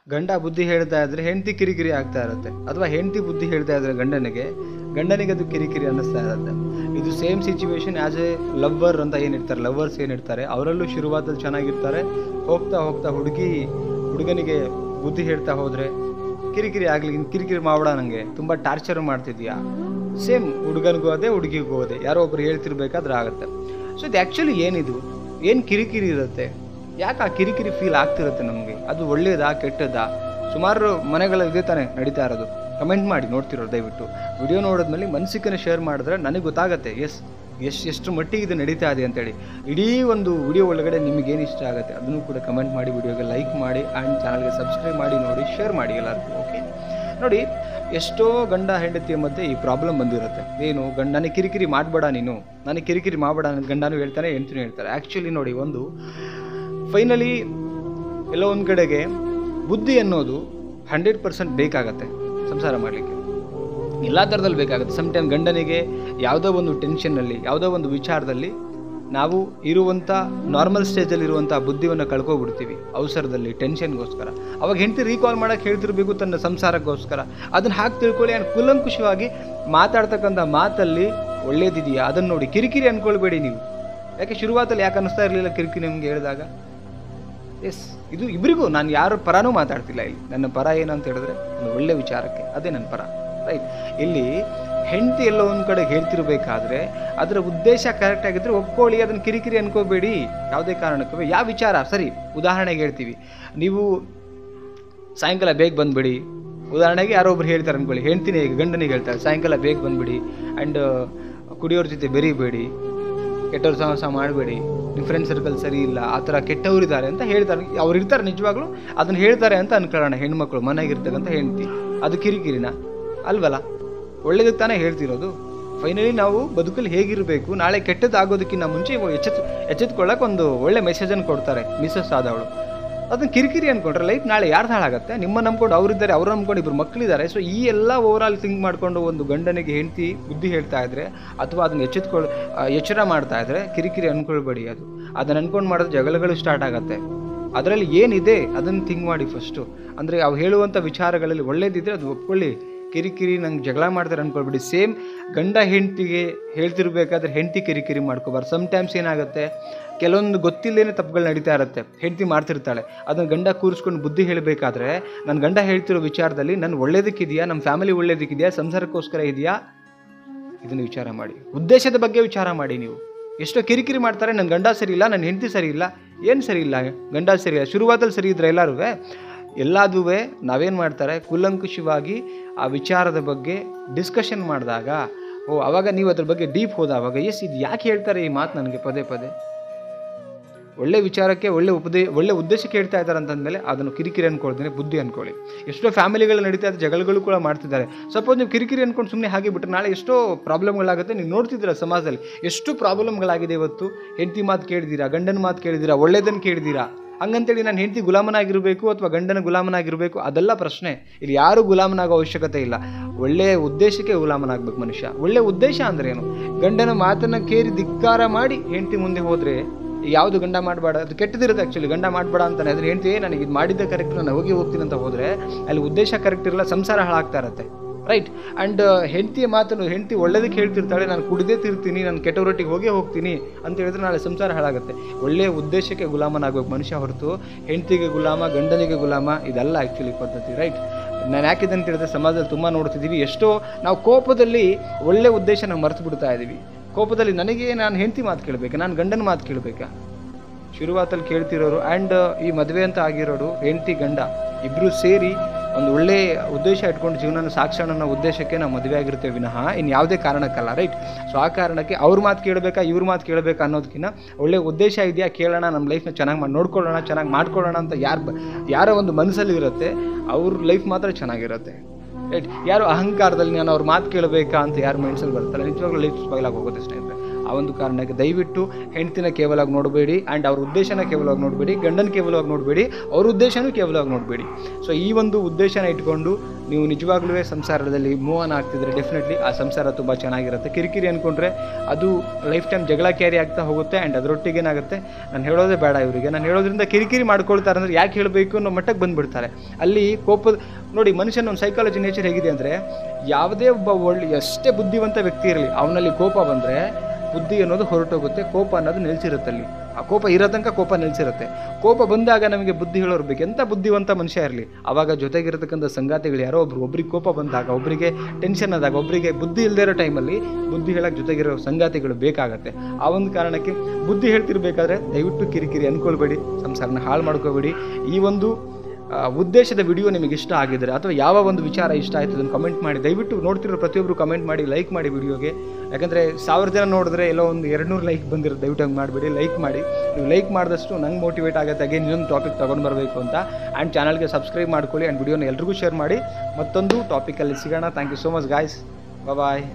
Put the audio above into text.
ಗಂಡ ಬುದ್ಧಿ ಹೇಳ್ತಾ ಇದ್ರೆ ಹೆಂಡತಿ ಕಿರಿಕಿರಿ ಆಗ್ತಾ ಇರುತ್ತೆ, ಅಥವಾ ಹೆಂಡತಿ ಬುದ್ಧಿ ಹೇಳ್ತಾ ಇದ್ರೆ ಗಂಡನಿಗೆ ಅದು ಕಿರಿಕಿರಿ ಅನ್ನಿಸ್ತಾ ಇರುತ್ತೆ. ಇದು same situation as A lover ಅಂತ ಏನಿರ್ತಾರೆ, ಲವ್ವರ್ಸ್ ಏನಿರ್ತಾರೆ ಅವರಲ್ಲೂ ಶುರುವಾತಲ್ಲಿ ಚೆನ್ನಾಗಿರ್ತಾರೆ. ಹೋಗ್ತಾ ಹೋಗ್ತಾ ಹುಡುಗನಿಗೆ ಬುದ್ಧಿ ಹೇಳ್ತಾ ಹೋದರೆ ಕಿರಿಕಿರಿ ಆಗಲಿ, ಕಿರಿಕಿರಿ ಮಾಡಬೇಡ, ನನಗೆ ತುಂಬ ಟಾರ್ಚರ್ ಮಾಡ್ತಿದ್ಯಾ. ಸೇಮ್ ಹುಡುಗನಿಗೂ ಅದೇ ಹುಡುಗಿಗೂ ಅದೇ, ಯಾರೋ ಒಬ್ರು ಹೇಳ್ತಿರ್ಬೇಕಾದ್ರೆ ಆಗುತ್ತೆ. ಸೊ ಇದು ಆ್ಯಕ್ಚುಲಿ ಏನು ಕಿರಿಕಿರಿ ಇರುತ್ತೆ, ಯಾಕೆ ಆ ಕಿರಿಕಿರಿ ಫೀಲ್ ಆಗ್ತಿರುತ್ತೆ ನಮಗೆ, ಅದು ಒಳ್ಳೇದಾ ಕೆಟ್ಟದ್ದಾ? ಸುಮಾರು ಮನೆಗಳಲ್ಲಿ ಇದೇ ತಾನೇ ನಡೀತಾ ಇರೋದು. ಕಮೆಂಟ್ ಮಾಡಿ ನೋಡ್ತಿರೋರು ದಯವಿಟ್ಟು. ವಿಡಿಯೋ ನೋಡಿದ್ಮೇಲೆ ಮನಸ್ಸಿಗೆ ಶೇರ್ ಮಾಡಿದ್ರೆ ನನಗೆ ಗೊತ್ತಾಗುತ್ತೆ ಎಷ್ಟು ಮಟ್ಟಿಗೆ ಇದು ನಡೀತಾ ಇದೆ ಅಂತೇಳಿ. ಇಡೀ ಒಂದು ವಿಡಿಯೋ ಒಳಗಡೆ ನಿಮಗೇನು ಇಷ್ಟ ಆಗುತ್ತೆ ಅದನ್ನು ಕೂಡ ಕಮೆಂಟ್ ಮಾಡಿ, ವಿಡಿಯೋಗೆ ಲೈಕ್ ಮಾಡಿ ಆ್ಯಂಡ್ ಚಾನಲ್ಗೆ ಸಬ್ಸ್ಕ್ರೈಬ್ ಮಾಡಿ, ನೋಡಿ ಶೇರ್ ಮಾಡಿ ಎಲ್ಲರಿಗೂ. ಓಕೆ, ನೋಡಿ ಎಷ್ಟೋ ಗಂಡ ಹೆಂಡತಿಯ ಮಧ್ಯೆ ಈ ಪ್ರಾಬ್ಲಮ್ ಬಂದಿರುತ್ತೆ. ಏನು, ನನಗೆ ಕಿರಿಕಿರಿ ಮಾಡಬೇಡ, ನನಗೆ ಕಿರಿಕಿರಿ ಮಾಡಬೇಡ ನನ್ನ ಗಂಡನೂ ಹೇಳ್ತಾನೆ, ಹೆಂಡತಿನೂ ಹೇಳ್ತಾರೆ. ಆ್ಯಕ್ಚುಲಿ ನೋಡಿ, ಫೈನಲಿ ಎಲ್ಲೋ ಒಂದು ಕಡೆಗೆ ಬುದ್ಧಿ ಅನ್ನೋದು 100% ಬೇಕಾಗತ್ತೆ ಸಂಸಾರ ಮಾಡಲಿಕ್ಕೆ, ಎಲ್ಲ ಥರದಲ್ಲಿ ಬೇಕಾಗುತ್ತೆ. ಸಮ್ಟೈಮ್ ಗಂಡನಿಗೆ ಯಾವುದೋ ಒಂದು ಟೆನ್ಷನ್ನಲ್ಲಿ, ಯಾವುದೋ ಒಂದು ವಿಚಾರದಲ್ಲಿ ನಾವು ಇರುವಂಥ ನಾರ್ಮಲ್ ಸ್ಟೇಜಲ್ಲಿ ಇರುವಂಥ ಬುದ್ಧಿಯನ್ನು ಕಳ್ಕೊಬಿಡ್ತೀವಿ ಅವಸರದಲ್ಲಿ, ಟೆನ್ಷನ್ಗೋಸ್ಕರ. ಅವಾಗ ಹೆಂಡತಿ ರೀಕಾಲ್ ಮಾಡೋಕ್ಕೆ ಹೇಳ್ತಿರ್ಬೇಕು ತನ್ನ ಸಂಸಾರಕ್ಕೋಸ್ಕರ. ಅದನ್ನು ಹಾಕಿ ತಿಳ್ಕೊಳ್ಳಿ. ಆ್ಯಂಡ್ ಕೂಲಂಕುಷವಾಗಿ ಮಾತಾಡ್ತಕ್ಕಂಥ ಮಾತಲ್ಲಿ ಒಳ್ಳೇದಿದೆಯಾ ಅದನ್ನು ನೋಡಿ, ಕಿರಿಕಿರಿ ಅಂದ್ಕೊಳ್ಬೇಡಿ ನೀವು. ಯಾಕೆ ಶುರುವಾತಲ್ಲಿ ಯಾಕೆ ಅನ್ನಿಸ್ತಾ ಇರಲಿಲ್ಲ ಕಿರಿಕಿರಿ ನಿಮ್ಗೆ ಹೇಳಿದಾಗ? ಎಸ್, ಇದು ಇಬ್ಬರಿಗೂ, ನಾನು ಯಾರ ಪರನೂ ಮಾತಾಡ್ತಿಲ್ಲ ಇಲ್ಲಿ. ನನ್ನ ಪರ ಏನಂತ ಹೇಳಿದ್ರೆ ಒಂದು ಒಳ್ಳೆ ವಿಚಾರಕ್ಕೆ, ಅದೇ ನನ್ನ ಪರ, ರೈಟ್. ಇಲ್ಲಿ ಹೆಂಡತಿ ಎಲ್ಲೋ ಒಂದು ಕಡೆ ಹೇಳ್ತಿರ್ಬೇಕಾದ್ರೆ ಅದರ ಉದ್ದೇಶ ಕರೆಕ್ಟ್ ಆಗಿದ್ರೆ ಒಪ್ಕೊಳ್ಳಿ, ಅದನ್ನು ಕಿರಿಕಿರಿ ಅನ್ಕೋಬೇಡಿ ಯಾವುದೇ ಕಾರಣಕ್ಕೂ. ಯಾವ ವಿಚಾರ ಸರಿ, ಉದಾಹರಣೆಗೆ ಹೇಳ್ತೀವಿ, ನೀವು ಸಾಯಂಕಾಲ ಬೇಗ ಬಂದುಬಿಡಿ. ಉದಾಹರಣೆಗೆ ಯಾರೋ ಒಬ್ರು ಹೇಳ್ತಾರೆ ಅಂದ್ಕೊಳ್ಳಿ, ಹೆಂಡ್ತಿನೇ ಗಂಡನಿಗೆ ಹೇಳ್ತಾರೆ ಸಾಯಂಕಾಲ ಬೇಗ ಬಂದುಬಿಡಿ ಆ್ಯಂಡ್ ಕುಡಿಯೋರ ಜೊತೆ ಬೆರೀಬೇಡಿ, ಕೆಟ್ಟವ್ರ ಸಹವಾಸ ಮಾಡಬೇಡಿ, ನಿಮ್ಮ ಫ್ರೆಂಡ್ ಸರ್ಕಲ್ ಸರಿ ಇಲ್ಲ, ಆ ಥರ ಕೆಟ್ಟವರಿದ್ದಾರೆ ಅಂತ ಹೇಳ್ತಾರೆ. ಅವ್ರು ಇರ್ತಾರೆ ನಿಜವಾಗ್ಲೂ, ಅದನ್ನು ಹೇಳ್ತಾರೆ ಅಂತ ಅನ್ಕೊಳ್ಳೋಣ. ಹೆಣ್ಮಕ್ಳು ಮನೆಗಿರ್ತಕ್ಕಂಥ ಹೆಂಡ್ತಿ, ಅದು ಕಿರಿಕಿರಿನ ಅಲ್ವಲ್ಲ? ಒಳ್ಳೇದಕ್ಕೆ ತಾನೇ ಹೇಳ್ತಿರೋದು. ಫೈನಲಿ ನಾವು ಬದುಕಲ್ಲಿ ಹೇಗಿರಬೇಕು, ನಾಳೆ ಕೆಟ್ಟದ್ದಾಗೋದಕ್ಕಿಂತ ಮುಂಚೆ ಎಚ್ಚೆತ್ಕೊಳ್ಳೋಕೆ ಒಂದು ಒಳ್ಳೆ ಮೆಸೇಜನ್ನು ಕೊಡ್ತಾರೆ ಮಿಸಸ್ ಆದವಳು. ಅದನ್ನು ಕಿರಿಕಿರಿ ಅಂದ್ಕೊಂಡ್ರೆ ಲೈಫ್ ನಾಳೆ ಯಾರ್ದು ಹಾಳಾಗುತ್ತೆ? ನಿಮ್ಮ ನಂಬ್ಕೊಂಡು ಅವರಿದ್ದಾರೆ, ಅವ್ರು ನಂಬ್ಕೊಂಡು ಇಬ್ಬರು ಮಕ್ಕಳಿದ್ದಾರೆ. ಸೊ ಈ ಎಲ್ಲ ಓವರಾಲ್ ಥಿಂಕ್ ಮಾಡಿಕೊಂಡು ಒಂದು ಗಂಡನಿಗೆ ಹೆಂಡತಿ ಬುದ್ಧಿ ಹೇಳ್ತಾ ಇದ್ರೆ, ಅಥವಾ ಅದನ್ನು ಎಚ್ಚರ ಮಾಡ್ತಾ ಇದ್ರೆ ಕಿರಿಕಿರಿ ಅಂದ್ಕೊಳ್ಬೇಡಿ. ಅದನ್ನು ಅಂದ್ಕೊಂಡು ಮಾಡಿದ್ರೆ ಜಗಳಗಳು ಸ್ಟಾರ್ಟ್ ಆಗುತ್ತೆ. ಅದರಲ್ಲಿ ಏನಿದೆ ಅದನ್ನು ಥಿಂಕ್ ಮಾಡಿ ಫಸ್ಟು. ಅಂದರೆ ಅವು ಹೇಳುವಂಥ ವಿಚಾರಗಳಲ್ಲಿ ಒಳ್ಳೇದಿದ್ರೆ ಅದು ಒಪ್ಕೊಳ್ಳಿ. ಕಿರಿಕಿರಿ ನಂಗೆ ಜಗಳ ಮಾಡ್ತಾರೆ ಅಂದ್ಕೊಳ್ಬೇಡಿ. ಸೇಮ್ ಗಂಡ ಹೆಂಡತಿಗೆ ಹೇಳ್ತಿರ್ಬೇಕಾದ್ರೆ ಹೆಂಡತಿ ಕಿರಿಕಿರಿ ಮಾಡ್ಕೋಬಾರ್ದು. ಸಮ್ಟೈಮ್ಸ್ ಏನಾಗುತ್ತೆ, ಕೆಲವೊಂದು ಗೊತ್ತಿಲ್ಲದೇನೆ ತಪ್ಪುಗಳು ನಡೀತಾ ಇರುತ್ತೆ, ಹೆಂಡತಿ ಮಾಡ್ತಿರ್ತಾಳೆ. ಅದನ್ನು ಗಂಡ ಕೂರಿಸ್ಕೊಂಡು ಬುದ್ಧಿ ಹೇಳಬೇಕಾದ್ರೆ, ನನ್ನ ಗಂಡ ಹೇಳ್ತಿರೋ ವಿಚಾರದಲ್ಲಿ ನನ್ನ ಒಳ್ಳೇದಕ್ಕಿದೆಯಾ, ನಮ್ಮ ಫ್ಯಾಮಿಲಿ ಒಳ್ಳೇದಕ್ಕಿದೆಯಾ, ಸಂಸಾರಕ್ಕೋಸ್ಕರ ಇದೆಯಾ, ಇದನ್ನು ವಿಚಾರ ಮಾಡಿ. ಉದ್ದೇಶದ ಬಗ್ಗೆ ವಿಚಾರ ಮಾಡಿ. ನೀವು ಎಷ್ಟೋ ಕಿರಿಕಿರಿ ಮಾಡ್ತಾರೆ, ನನ್ನ ಗಂಡ ಸರಿ ಇಲ್ಲ, ನನ್ನ ಹೆಂಡತಿ ಸರಿ ಇಲ್ಲ. ಏನು ಸರಿ ಇಲ್ಲ? ಗಂಡ ಸರಿ ಇಲ್ಲ. ಶುರುವಾದಲ್ಲಿ ಸರಿ ಇದ್ರೆ ಎಲ್ಲದೂ ನಾವೇನು ಮಾಡ್ತಾರೆ, ಕೂಲಂಕುಷವಾಗಿ ಆ ವಿಚಾರದ ಬಗ್ಗೆ ಡಿಸ್ಕಷನ್ ಮಾಡಿದಾಗ, ಆವಾಗ ನೀವು ಅದ್ರ ಬಗ್ಗೆ ಡೀಪ್ ಹೋದಾಗ, ಇದು ಯಾಕೆ ಹೇಳ್ತಾರೆ ಈ ಮಾತು ನನಗೆ ಪದೇ ಪದೇ, ಒಳ್ಳೆ ವಿಚಾರಕ್ಕೆ ಒಳ್ಳೆ ಉದ್ದೇಶಕ್ಕೆ ಹೇಳ್ತಾ ಇದ್ದಾರೆ ಅಂತಂದಮೇಲೆ ಅದನ್ನು ಕಿರಿಕಿರಿ ಅಂದ್ಕೊಳ್ತೀನಿ, ಬುದ್ಧಿ ಅಂದ್ಕೊಳ್ಳಿ. ಎಷ್ಟೋ ಫ್ಯಾಮಿಲಿಗಳು ನಡೀತಾ ಇದ್ದಾರೆ, ಜಗಳಗಳು ಕೂಡ ಮಾಡ್ತಿದ್ದಾರೆ. ಸಪೋಸ್ ನೀವು ಕಿರಿಕಿರಿ ಅಂದ್ಕೊಂಡು ಸುಮ್ಮನೆ ಹಾಗೆ ಬಿಟ್ಟರೆ ನಾಳೆ ಎಷ್ಟೋ ಪ್ರಾಬ್ಲಮ್ಗಳಾಗುತ್ತೆ. ನೀವು ನೋಡ್ತಿದ್ದೀರಾ ಸಮಾಜದಲ್ಲಿ ಎಷ್ಟು ಪ್ರಾಬ್ಲಮ್ಗಳಾಗಿದೆ ಇವತ್ತು. ಹೆಂಡತಿ ಮಾತು ಕೇಳಿದ್ದೀರಾ, ಗಂಡನ ಮಾತು ಕೇಳಿದ್ದೀರಾ, ಒಳ್ಳೇದನ್ನು ಕೇಳಿದ್ದೀರಾ. ಹಂಗಂತೇಳಿ ನಾನು ಹೆಂಡತಿ ಗುಲಾಮನಾಗಿರಬೇಕು ಅಥವಾ ಗಂಡನ ಗುಲಾಮನಾಗಿರಬೇಕು ಅದೆಲ್ಲ ಪ್ರಶ್ನೆ. ಇಲ್ಲಿ ಯಾರೂ ಗುಲಾಮನಾಗೋ ಅವಶ್ಯಕತೆ ಇಲ್ಲ. ಒಳ್ಳೆಯ ಉದ್ದೇಶಕ್ಕೆ ಗುಲಾಮನಾಗಬೇಕು ಮನುಷ್ಯ. ಒಳ್ಳೆಯ ಉದ್ದೇಶ ಅಂದ್ರೆ ಏನು? ಗಂಡನ ಮಾತನ್ನು ಕೇರಿ ಧಿಕ್ಕಾರ ಮಾಡಿ ಹೆಂಡತಿ ಮುಂದೆ ಹೋದರೆ ಯಾವುದು ಗಂಡ ಮಾಡಬೇಡ, ಅದು ಕೆಟ್ಟದಿರುತ್ತೆ. ಆ್ಯಕ್ಚುಲಿ ಗಂಡ ಮಾಡಬೇಡ ಅಂತಾನೆ, ಅದನ್ನ ಹೆಂಡತಿ ನನಗೆ ಇದು ಮಾಡಿದ್ದೆ ಕರೆಕ್ಟ್, ನಾನು ಹೋಗ್ತೀನಿ ಅಂತ ಹೋದರೆ ಅಲ್ಲಿ ಉದ್ದೇಶ ಕರೆಕ್ಟ್ ಇರಲ್ಲ, ಸಂಸಾರ ಹಾಳಾಗ್ತಾ ಇರುತ್ತೆ, ರೈಟ್. ಆ್ಯಂಡ್ ಹೆಂಡತಿಯ ಮಾತನ್ನು ಹೆಂಡತಿ ಒಳ್ಳೇದಕ್ಕೆ ಹೇಳ್ತಿರ್ತಾಳೆ, ನಾನು ಕುಡಿದೇ ತಿರ್ತೀನಿ, ನಾನು ಕೆಟ್ಟವರೊಟ್ಟಿಗೆ ಹೋಗ್ತೀನಿ ಅಂತ ಹೇಳಿದ್ರೆ ನಾಳೆ ಸಂಸಾರ ಹಾಳಾಗುತ್ತೆ. ಒಳ್ಳೆಯ ಉದ್ದೇಶಕ್ಕೆ ಗುಲಾಮನಾಗಬೇಕು ಮನುಷ್ಯ, ಹೊರತು ಹೆಂಡತಿಗೆ ಗುಲಾಮ, ಗಂಡನಿಗೆ ಗುಲಾಮ ಇದೆಲ್ಲ ಆ್ಯಕ್ಚುಲಿ ಪದ್ಧತಿ, ರೈಟ್. ನಾನು ಯಾಕಿದೆ ಅಂತ ಹೇಳಿದ್ರೆ ಸಮಾಜದಲ್ಲಿ ತುಂಬ ನೋಡ್ತಿದ್ದೀವಿ. ಎಷ್ಟೋ ನಾವು ಕೋಪದಲ್ಲಿ ಒಳ್ಳೆ ಉದ್ದೇಶ ನಾವು ಮರೆತು ಬಿಡ್ತಾ ಇದ್ದೀವಿ. ಕೋಪದಲ್ಲಿ ನಾನು ಹೆಂಡತಿ ಮಾತು ಕೇಳಬೇಕಾ, ನಾನು ಗಂಡನ ಮಾತು ಕೇಳಬೇಕಾ? ಶುರುವಾತಲ್ಲಿ ಕೇಳ್ತಿರೋರು ಆ್ಯಂಡ್ ಈ ಮದುವೆ ಅಂತ ಆಗಿರೋರು ಹೆಂಡತಿ ಗಂಡ ಇಬ್ಬರು ಸೇರಿ ಒಂದು ಒಳ್ಳೆ ಉದ್ದೇಶ ಇಟ್ಕೊಂಡು ಜೀವನ ಸಾಗಿಸೋಣ ಅನ್ನೋ ಉದ್ದೇಶಕ್ಕೆ ನಾವು ಮದುವೆ ಆಗಿರ್ತೇವೆ ವಿನಃ ಇನ್ನು ಯಾವುದೇ ಕಾರಣಕ್ಕಲ್ಲ, ರೈಟ್. ಸೊ ಆ ಕಾರಣಕ್ಕೆ ಅವ್ರ ಮಾತು ಕೇಳಬೇಕಾ ಇವ್ರ ಮಾತು ಕೇಳಬೇಕಾ ಅನ್ನೋದಕ್ಕಿಂತ ಒಳ್ಳೆ ಉದ್ದೇಶ ಇದೆಯಾ, ಕೇಳೋಣ, ನಮ್ಮ ಲೈಫ್ನ ಚೆನ್ನಾಗಿ ನೋಡ್ಕೊಳ್ಳೋಣ, ಚೆನ್ನಾಗಿ ಮಾಡ್ಕೊಳ್ಳೋಣ ಅಂತ ಯಾರೋ ಒಂದು ಮನಸ್ಸಲ್ಲಿ ಇರುತ್ತೆ, ಅವ್ರ ಲೈಫ್ ಮಾತ್ರ ಚೆನ್ನಾಗಿರುತ್ತೆ, ರೈಟ್. ಯಾರು ಅಹಂಕಾರದಲ್ಲಿ ನಾನು ಅವ್ರ ಮಾತು ಕೇಳಬೇಕಾ ಅಂತ ಯಾರು ಮೈಂಡ್ಸಲ್ಲಿ ಬರ್ತಾರೆ, ನಿಜವಾಗ್ಲೂ ಲೈಫ್ ಸ್ಪಾಯ್ಲ್ ಆಗಿ ಹೋಗುತ್ತೆ ಸ್ನೇಹಿತರೆ. ಆ ಒಂದು ಕಾರಣಕ್ಕೆ ದಯವಿಟ್ಟು ಹೆಂಡ್ತಿನ ಕೇವಲವಾಗಿ ನೋಡಬೇಡಿ, ಆ್ಯಂಡ್ ಅವ್ರ ಉದ್ದೇಶನ ಕೇವಲವಾಗಿ ನೋಡಬೇಡಿ, ಗಂಡನ ಕೇವಲವಾಗಿ ನೋಡಬೇಡಿ, ಅವ್ರ ಉದ್ದೇಶನೂ ಕೇವಲವಾಗಿ ನೋಡಬೇಡಿ. ಸೊ ಈ ಒಂದು ಉದ್ದೇಶನ ಇಟ್ಕೊಂಡು ನೀವು ನಿಜವಾಗ್ಲೂ ಸಂಸಾರದಲ್ಲಿ ಮೂವ್ ಆನ್ ಆಗ್ತಿದ್ರೆ ಡೆಫಿನೆಟ್ಲಿ ಆ ಸಂಸಾರ ತುಂಬ ಚೆನ್ನಾಗಿರುತ್ತೆ. ಕಿರಿಕಿರಿ ಅಂದ್ಕೊಂಡ್ರೆ ಅದು ಲೈಫ್ ಟೈಮ್ ಜಗಳ ಕ್ಯಾರಿ ಆಗ್ತಾ ಹೋಗುತ್ತೆ. ಆ್ಯಂಡ್ ಅದರೊಟ್ಟಿಗೆ ಏನಾಗುತ್ತೆ, ನಾನು ಹೇಳೋದೇ ಬೇಡ ಇವರಿಗೆ, ನಾನು ಹೇಳೋದ್ರಿಂದ ಕಿರಿಕಿರಿ ಮಾಡ್ಕೊಳ್ತಾರೆ ಅಂದರೆ ಯಾಕೆ ಹೇಳಬೇಕು ಅನ್ನೋ ಮಟ್ಟಕ್ಕೆ ಬಂದುಬಿಡ್ತಾರೆ. ಅಲ್ಲಿ ಕೋಪದ ನೋಡಿ, ಮನುಷ್ಯನ ಒಂದು ಸೈಕಾಲಜಿ ನೇಚರ್ ಹೇಗಿದೆ ಅಂದರೆ, ಯಾವುದೇ ಒಬ್ಬ ಎಷ್ಟೇ ಬುದ್ಧಿವಂತ ವ್ಯಕ್ತಿ ಇರಲಿ, ಅವನಲ್ಲಿ ಕೋಪ ಬಂದರೆ ಬುದ್ಧಿ ಅನ್ನೋದು ಹೊರಟೋಗುತ್ತೆ, ಕೋಪ ಅನ್ನೋದು ನಿಲ್ಸಿರುತ್ತೆ. ಅಲ್ಲಿ ಆ ಕೋಪ ಇರೋ ತನಕ ಕೋಪ ನಿಲ್ಸಿರುತ್ತೆ. ಕೋಪ ಬಂದಾಗ ನಮಗೆ ಬುದ್ಧಿ ಹೇಳೋರು ಬೇಕು, ಎಂಥ ಬುದ್ಧಿವಂತ ಮನುಷ್ಯ ಇರಲಿ. ಆವಾಗ ಜೊತೆಗಿರತಕ್ಕಂಥ ಸಂಗಾತಿಗಳು ಯಾರೋ ಒಬ್ರಿಗೆ ಕೋಪ ಬಂದಾಗ, ಒಬ್ಬರಿಗೆ ಟೆನ್ಷನ್ ಆದಾಗ, ಒಬ್ಬರಿಗೆ ಬುದ್ಧಿ ಇಲ್ಲದೇ ಇರೋ ಟೈಮಲ್ಲಿ ಬುದ್ಧಿ ಹೇಳೋಕ್ಕೆ ಜೊತೆಗಿರೋ ಸಂಗಾತಿಗಳು ಬೇಕಾಗತ್ತೆ. ಆ ಒಂದು ಕಾರಣಕ್ಕೆ ಬುದ್ಧಿ ಹೇಳ್ತಿರ್ಬೇಕಾದ್ರೆ ದಯವಿಟ್ಟು ಕಿರಿಕಿರಿ ಅಂದ್ಕೊಳ್ಬೇಡಿ, ಸಂಸಾರನ ಹಾಳು ಮಾಡ್ಕೋಬೇಡಿ. ಈ ಒಂದು ಉದ್ದೇಶದ ವಿಡಿಯೋ ನಿಮಗೆ ಇಷ್ಟ ಆಗಿದ್ದರೆ ಅಥವಾ ಯಾವ ಒಂದು ವಿಚಾರ ಇಷ್ಟ ಆಯಿತು ಅದನ್ನು ಕಮೆಂಟ್ ಮಾಡಿ. ದಯವಿಟ್ಟು ನೋಡ್ತಿರೋ ಪ್ರತಿಯೊಬ್ಬರು ಕಮೆಂಟ್ ಮಾಡಿ, ಲೈಕ್ ಮಾಡಿ ವಿಡಿಯೋಗೆ. ಯಾಕಂದರೆ 1000 ಜನ ನೋಡಿದ್ರೆ ಎಲ್ಲೋ ಒಂದು 200 ಲೈಕ್ ಬಂದಿರುತ್ತೆ. ದಯವಿಟ್ಟು ಹಂಗೆ ಮಾಡಿಬಿಡಿ, ಲೈಕ್ ಮಾಡಿ. ನೀವು ಲೈಕ್ ಮಾಡಿದಷ್ಟು ನಂಗೆ ಮೋಟಿವೇಟ್ ಆಗುತ್ತೆ ಅಗೇನ್ ಇನ್ನೊಂದು ಟಾಪಿಕ್ ತೊಗೊಂಡು ಬರಬೇಕು ಅಂತ. ಆ್ಯಂಡ್ ಚಾನಲ್ಗೆ ಸಬ್ಸ್ಕ್ರೈಬ್ ಮಾಡ್ಕೊಳ್ಳಿ, ಆ್ಯಂಡ್ ವಿಡಿಯೋನ ಎಲ್ರಿಗೂ ಶೇರ್ ಮಾಡಿ. ಮತ್ತೊಂದು ಟಾಪಿಕಲ್ಲಿ ಸಿಗೋಣ. Thank you so much guys, bye.